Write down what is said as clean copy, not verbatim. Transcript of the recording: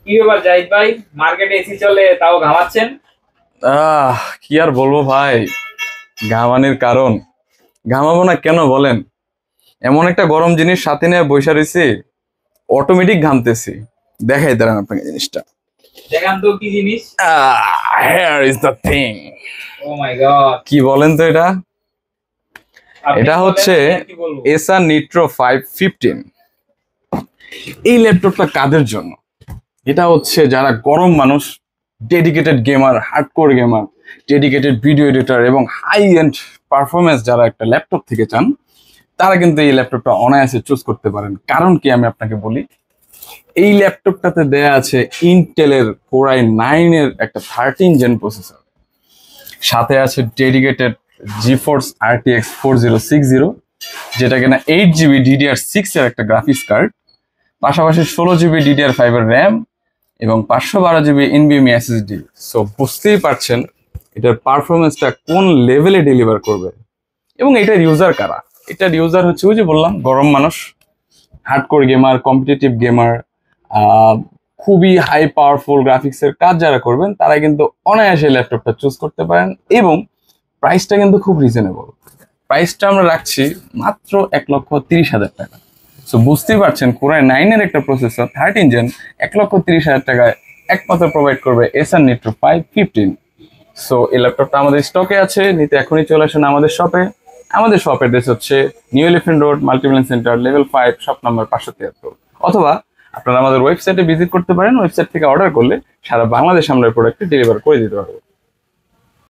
কি ব্যাপার জাহিদ ভাই, মার্কেটে এসি চলে তাও ঘামাচ্ছেন? কি আর বলবো ভাই, ঘামানির কারণ ঘামাবো না কেন বলেন? এমন একটা গরম জিনিস সাথে নিয়ে বসে রয়েছি, অটোমেটিক ঘামতেছি। দেখাই দাঁড়ান আপনাকে জিনিসটা। দেখান তো কি জিনিস। Here is the thing. Oh my god, কি বলেন তো এটা? আপনি এটা বলেন, হচ্ছে আমি আর কি বলবো। এসার নিট্রো 515। এই ল্যাপটপটা কাদের জন্য? এটা হচ্ছে যারা গরম মানুষ, dedicated gamer, hardcore gamer, dedicated video editor এবং হাই এন্ড পারফরমেন্স যারা একটা ল্যাপটপ থেকে চান, তারা কিন্তু এই ল্যাপটপটা অনায়াসে চুজ করতে পারেন। কারণ কি আমি আপনাকে বলি, এই ল্যাপটপটাতে দেয়া আছে ইন্টেলের কোর i9 এর একটা 13 জেন প্রসেসর, সাথে আছে ডেডিকেটেড জিফোর্স RTX 4060, যেটা কিনা 8 GB DDR6 এর একটা গ্রাফিক্স কার্ড, পাশাপাশি 16 GB DDR5 এর র্যাম এবং 512 GB NVMe SSD। সো বুঝতেই পারছেন এটার পারফরমেন্সটা কোন লেভেলে ডেলিভার করবে। এবং এটার ইউজার কারা? এটার ইউজার হচ্ছে ওই যে বললাম, গরম মানুষ, হার্ডকোর গেমার, কম্পিটিটিভ গেমার, খুবই হাই পাওয়ারফুল গ্রাফিক্সের কাজ যারা করবেন তারা কিন্তু অনায়াসে ল্যাপটপটা চুজ করতে পারেন। এবং প্রাইসটা কিন্তু খুব রিজনেবল। প্রাইসটা আমরা রাখছি মাত্র 1,30,000 টাকা। সো বুঝতেই পারছেন কোর i9 এর একটা প্রসেসর 13 জেন 1,30,000 টাকায় একমাত্র প্রোভাইড করবে এসার নিট্রো 515। সো এই ল্যাপটপটা আমাদের স্টকে আছে, নিতে এখনই চলে আসেন আমাদের শপে। আমাদের শপ অ্যাড্রেস হচ্ছে new elephant road, Multiplan centre, level 5, shop number 573। অথবা আপনারা আমাদের ওয়েবসাইটে ভিজিট করতে পারেন, ওয়েবসাইট থেকে অর্ডার করলে সারা বাংলাদেশ আমরা প্রোডাক্টটি ডেলিভার করে দিতে পারবো।